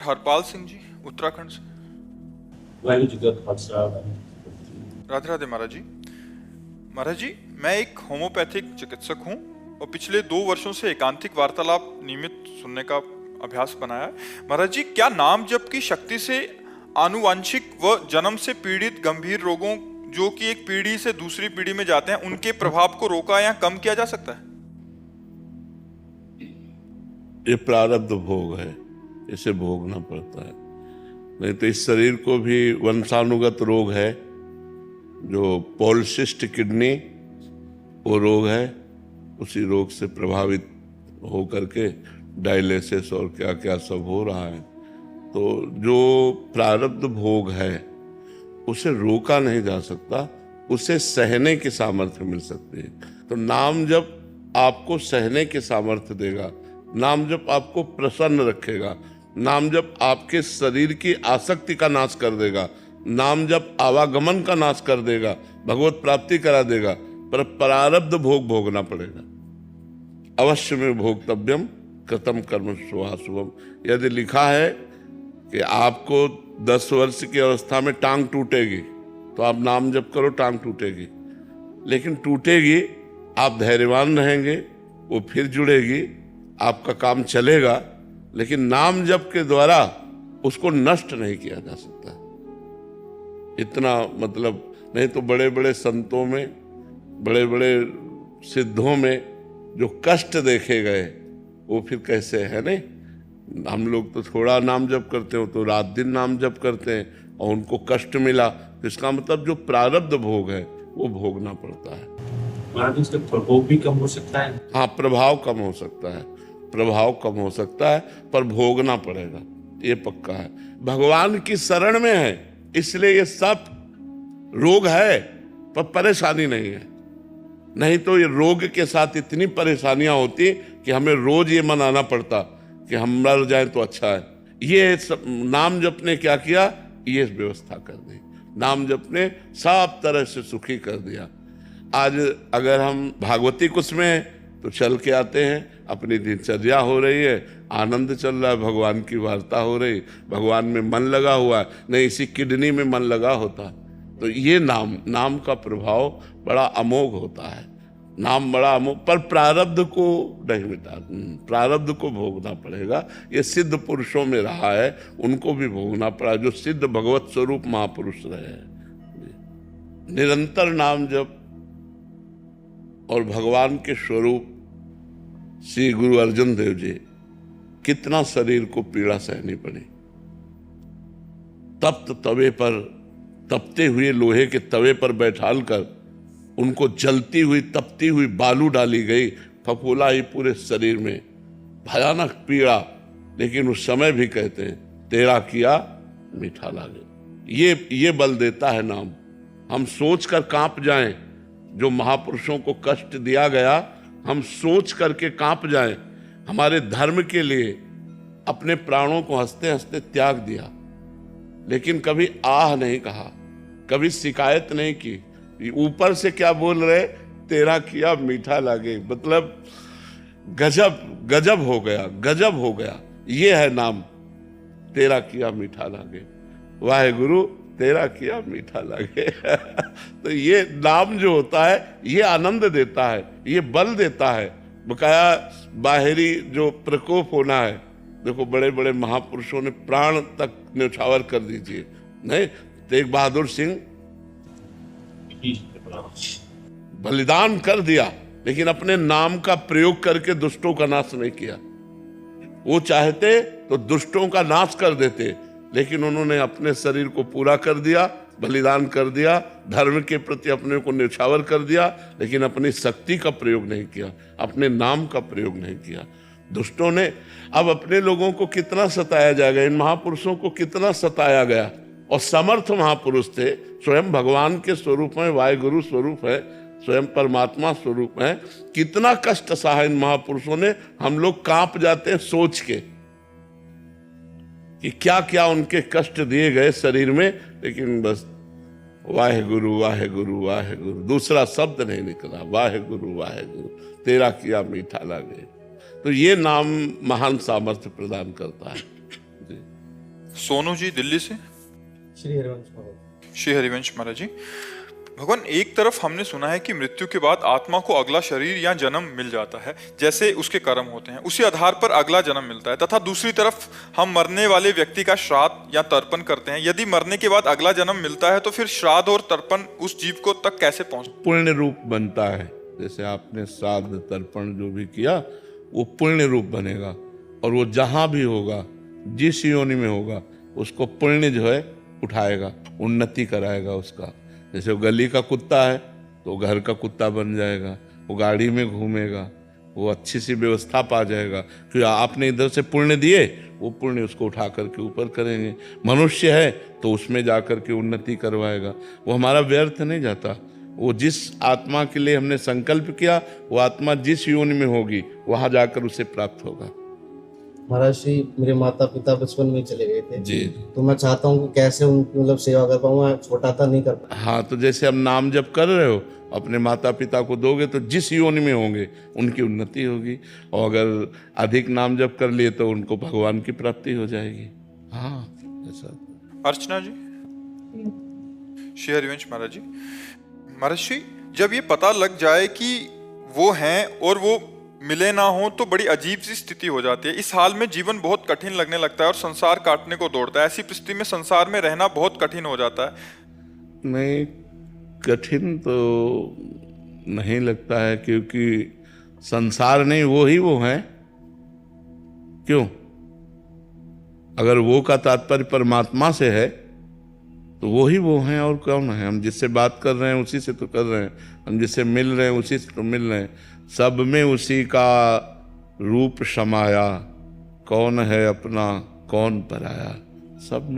हरपाल सिंह जी उत्तराखंड से। वाहिगुरु जी का खालसा। राधे राधे महाराज जी। महाराज जी, मैं एक होम्योपैथिक चिकित्सक हूँ और पिछले 2 वर्षों से एकांतिक वार्तालाप नियमित सुनने का अभ्यास बनाया है। महाराज जी, क्या नाम जप की शक्ति से आनुवांशिक व जन्म से पीड़ित गंभीर रोगों जो कि एक पीढ़ी से दूसरी पीढ़ी में जाते हैं उनके प्रभाव को रोका या कम किया जा सकता है? ये प्रारब्ध भोग है, इसे भोगना पड़ता है। नहीं तो इस शरीर को भी वंशानुगत रोग है, जो पॉलिसिस्ट किडनी वो रोग है, उसी रोग से प्रभावित हो करके डायलिसिस और क्या क्या सब हो रहा है। तो जो प्रारब्ध भोग है उसे रोका नहीं जा सकता, उसे सहने की सामर्थ्य मिल सकती है। तो नाम जब आपको सहने की सामर्थ्य देगा, नाम जब आपको प्रसन्न रखेगा, नाम जब आपके शरीर की आसक्ति का नाश कर देगा, नाम जब आवागमन का नाश कर देगा, भगवत प्राप्ति करा देगा, पर प्रारब्ध भोग भोगना पड़ेगा। अवश्य में भोक्तव्यम कृतम कर्म शुभाशुभम। यदि लिखा है कि आपको 10 वर्ष की अवस्था में टांग टूटेगी तो आप नाम जप करो, टांग टूटेगी, लेकिन टूटेगी, आप धैर्यवान रहेंगे, वो फिर जुड़ेगी, आपका काम चलेगा, लेकिन नाम जप के द्वारा उसको नष्ट नहीं किया जा सकता। इतना मतलब, नहीं तो बड़े बड़े संतों में, बड़े बड़े सिद्धों में जो कष्ट देखे गए वो फिर कैसे है। नहीं, हम लोग तो थोड़ा नाम जप करते हो तो रात दिन नाम जप करते हैं और उनको कष्ट मिला, तो इसका मतलब जो प्रारब्ध भोग है वो भोगना पड़ता है। महाराज, इसका प्रकोप भी कम हो सकता है? हाँ, प्रभाव कम हो सकता है, प्रभाव कम हो सकता है, पर भोगना पड़ेगा, ये पक्का है। भगवान की शरण में है, इसलिए ये सब रोग है पर परेशानी नहीं है। नहीं तो ये रोग के साथ इतनी परेशानियां होती कि हमें रोज ये मनाना पड़ता कि हम मर जाए तो अच्छा है। ये सब नाम जप ने क्या किया, ये व्यवस्था कर दी। नाम जप ने सब तरह से सुखी कर दिया। आज अगर हम भागवती कुछ में हैं तो चल के आते हैं, अपनी दिनचर्या हो रही है, आनंद चल रहा है, भगवान की वार्ता हो रही, भगवान में मन लगा हुआ है, नहीं इसी किडनी में मन लगा होता। तो ये नाम का प्रभाव बड़ा अमोघ होता है, नाम बड़ा अमोघ, पर प्रारब्ध को नहीं मिटा, प्रारब्ध को भोगना पड़ेगा। ये सिद्ध पुरुषों में रहा है, उनको भी भोगना पड़ा, जो सिद्ध भगवत स्वरूप महापुरुष रहे हैं। निरंतर नाम जप और भगवान के स्वरूप श्री गुरु अर्जुन देव जी, कितना शरीर को पीड़ा सहनी पड़ी। तप्त तवे पर, तपते हुए लोहे के तवे पर बैठाल कर उनको जलती हुई तपती हुई बालू डाली गई, फफूला ही पूरे शरीर में, भयानक पीड़ा, लेकिन उस समय भी कहते हैं तेरा किया मीठा लागे। ये बल देता है नाम। हम सोच कर कांप जाएं, जो महापुरुषों को कष्ट दिया गया, हम सोच करके कांप जाएं। हमारे धर्म के लिए अपने प्राणों को हंसते हंसते त्याग दिया, लेकिन कभी आह नहीं कहा, कभी शिकायत नहीं की। ऊपर से क्या बोल रहे, तेरा किया मीठा लागे, मतलब गजब गजब हो गया, गजब हो गया। ये है नाम, तेरा किया मीठा लागे, वाहेगुरु तेरा किया मीठा लागे। तो ये नाम जो होता है ये आनंद देता है, ये बल देता है। बकाया बाहरी जो प्रकोप होना है, देखो बड़े बड़े महापुरुषों ने प्राण तक न्यौछावर कर दीजिए, नहीं, तेग बहादुर सिंह बलिदान कर दिया, लेकिन अपने नाम का प्रयोग करके दुष्टों का नाश नहीं किया। वो चाहते तो दुष्टों का नाश कर देते, लेकिन उन्होंने अपने शरीर को पूरा कर दिया, बलिदान कर दिया, धर्म के प्रति अपने को न्यौछावर कर दिया, लेकिन अपनी शक्ति का प्रयोग नहीं किया, अपने नाम का प्रयोग नहीं किया। दुष्टों ने, अब अपने लोगों को कितना सताया जाएगा, इन महापुरुषों को कितना सताया गया, और समर्थ महापुरुष थे, स्वयं भगवान के स्वरूप में, वाहिगुरु स्वरूप है, स्वयं परमात्मा स्वरूप है। कितना कष्ट सहा इन महापुरुषों ने, हम लोग कांप जाते हैं सोच के कि क्या क्या उनके कष्ट दिए गए शरीर में, लेकिन बस वाहेगुरु वाहेगुरु वाहेगुरु, दूसरा शब्द नहीं निकला, वाहेगुरु वाहेगुरु तेरा किया मीठा लागे। तो ये नाम महान सामर्थ्य प्रदान करता है। जी। सोनू जी दिल्ली से। श्री हरिवंश महाराज। श्री हरिवंश महाराज जी, भगवान एक तरफ हमने सुना है कि मृत्यु के बाद आत्मा को अगला शरीर या जन्म मिल जाता है, जैसे उसके कर्म होते हैं, उसी आधार पर अगला जन्म मिलता है, तथा दूसरी तरफ हम मरने वाले व्यक्ति का श्राद्ध या तर्पण करते हैं। यदि मरने के बाद अगला जन्म मिलता है तो फिर श्राद्ध और तर्पण उस जीव को तक कैसे पहुंचता? पुण्य रूप बनता है। जैसे आपने श्राद्ध तर्पण जो भी किया वो पुण्य रूप बनेगा, और वो जहां भी होगा, जिस योनि में होगा, उसको पुण्य जो है उठाएगा, उन्नति कराएगा उसका। जैसे वो गली का कुत्ता है तो घर का कुत्ता बन जाएगा, वो गाड़ी में घूमेगा, वो अच्छी सी व्यवस्था पा जाएगा, क्योंकि आपने इधर से पुण्य दिए, वो पुण्य उसको उठा करके ऊपर करेंगे। मनुष्य है तो उसमें जा करके उन्नति करवाएगा, वो हमारा व्यर्थ नहीं जाता। वो जिस आत्मा के लिए हमने संकल्प किया, वो आत्मा जिस योनि में होगी वहां जाकर उसे प्राप्त होगा। महाराज श्री, मेरे माता पिता बचपन में चले गए थे जी। तो मैं चाहता हूँ कि कैसे उनकी मतलब सेवा कर पाऊँ, मैं छोटा था नहीं कर पाऊँ। हाँ, तो जैसे हम नाम जप कर रहे हो, अपने माता पिता को दोगे तो जिस योनि में होंगे उनकी उन्नति होगी, और अगर अधिक नाम जप कर लिए तो उनको भगवान की प्राप्ति हो जाएगी। हाँ, ऐसा। अर्चना जी। श्री हरिवंश महाराज जी, महाराज श्री, जब ये पता लग जाए कि वो हैं और वो मिले ना हो तो बड़ी अजीब सी स्थिति हो जाती है। इस हाल में जीवन बहुत कठिन लगने लगता है और संसार काटने को दौड़ता है। ऐसी परिस्थिति में संसार में रहना बहुत कठिन हो जाता है। नहीं, कठिन तो नहीं लगता है, क्योंकि संसार नहीं, वो हैं। क्यों? अगर वो का तात्पर्य परमात्मा से है तो वो हैं, और कौन है? हम जिससे बात कर रहे हैं उसी से तो कर रहे हैं, हम जिससे मिल रहे हैं उसी से तो मिल रहे हैं। सब में उसी का रूप समाया, कौन है अपना कौन पराया। सब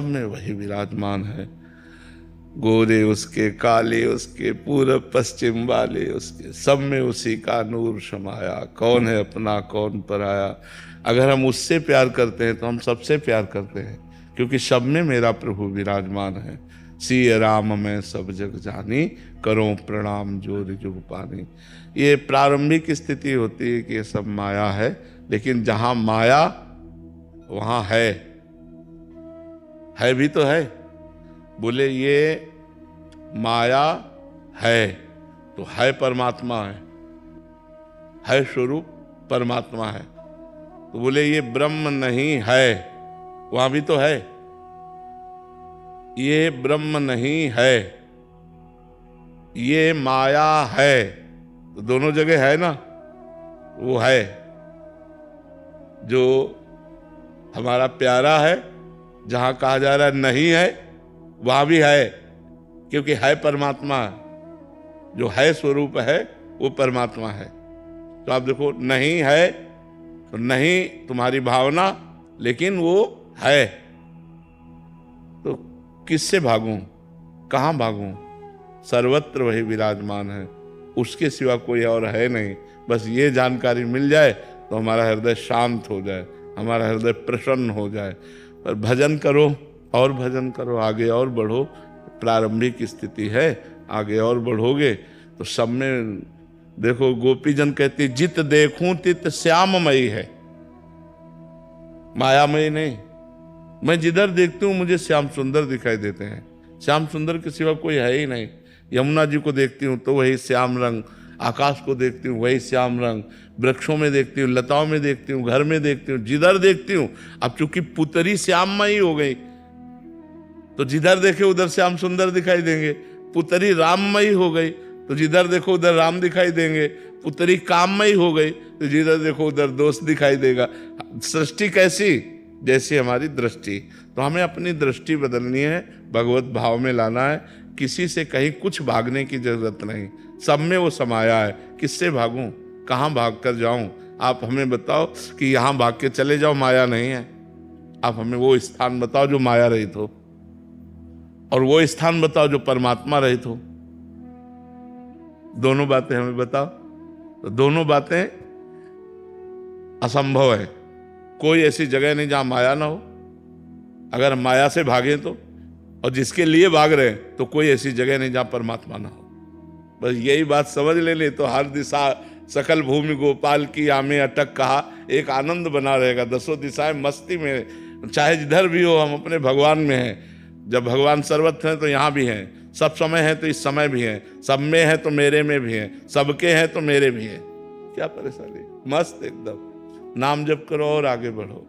में वही विराजमान है। गोरे उसके, काले उसके, पूरब पश्चिम वाले उसके, सब में उसी का नूर समाया, कौन है अपना कौन पराया। अगर हम उससे प्यार करते हैं तो हम सबसे प्यार करते हैं, क्योंकि सब में मेरा प्रभु विराजमान है। सिय राम मैं सब जग जानी, करो प्रणाम जोर जुग पानी। ये प्रारंभिक स्थिति होती है कि ये सब माया है, लेकिन जहां माया वहां है भी तो है। बोले ये माया है तो है परमात्मा है स्वरूप परमात्मा है। तो बोले ये ब्रह्म नहीं है, वहां भी तो है। ये ब्रह्म नहीं है, ये माया है, तो दोनों जगह है ना। वो है जो हमारा प्यारा है, जहां कहा जा रहा है नहीं है, वहां भी है, क्योंकि है परमात्मा। जो है स्वरूप है वो परमात्मा है। तो आप देखो, नहीं है तो नहीं तुम्हारी भावना, लेकिन वो है। तो किससे भागूं, कहां भागूं? सर्वत्र वही विराजमान है, उसके सिवा कोई और है नहीं। बस ये जानकारी मिल जाए तो हमारा हृदय शांत हो जाए, हमारा हृदय प्रसन्न हो जाए। पर भजन करो और भजन करो, आगे और बढ़ो। प्रारंभिक स्थिति है, आगे और बढ़ोगे तो सब में देखो। गोपीजन कहती जित देखूं तित श्याममयी है, मायामयी नहीं। मैं जिधर देखती हूँ मुझे श्याम सुंदर दिखाई देते हैं। श्याम सुंदर के सिवा कोई है ही नहीं। यमुना जी को देखती हूँ तो वही श्याम रंग, आकाश को देखती हूँ वही श्याम रंग, वृक्षों में देखती हूँ, लताओं में देखती हूँ, घर में देखती हूँ, जिधर देखती हूँ। अब चूंकि पुतरी श्याममयी हो गई तो जिधर देखे उधर श्याम सुंदर दिखाई देंगे। पुतरी राममयी हो गई तो जिधर देखो उधर राम दिखाई देंगे। पुतरी काममयी हो गई तो जिधर देखो उधर दोष दिखाई देगा। सृष्टि कैसी? जैसी हमारी दृष्टि। तो हमें अपनी दृष्टि बदलनी है, भगवत भाव में लाना है। किसी से कहीं कुछ भागने की जरूरत नहीं, सब में वो समाया है। किससे भागूं, कहाँ भाग कर जाऊं? आप हमें बताओ कि यहाँ भाग के चले जाओ, माया नहीं है। आप हमें वो स्थान बताओ जो माया रहित हो, और वो स्थान बताओ जो परमात्मा रहित हो। दोनों बातें हमें बताओ। तो दोनों बातें असंभव है। कोई ऐसी जगह नहीं जहां माया ना हो। अगर माया से भागे तो, और जिसके लिए भाग रहे हैं, तो कोई ऐसी जगह नहीं जहां परमात्मा ना हो। बस यही बात समझ ले तो हर दिशा सकल भूमि गोपाल की आमे अटक कहा, एक आनंद बना रहेगा। दसों दिशाएं मस्ती में चाहे जिधर भी हो हम अपने भगवान में हैं। जब भगवान सर्वत्र हैं तो यहाँ भी हैं, सब समय है तो इस समय भी हैं, सब में है तो मेरे में भी हैं, सबके हैं तो मेरे भी हैं। क्या परेशानी, मस्त एकदम। नाम जप करो और आगे बढ़ो।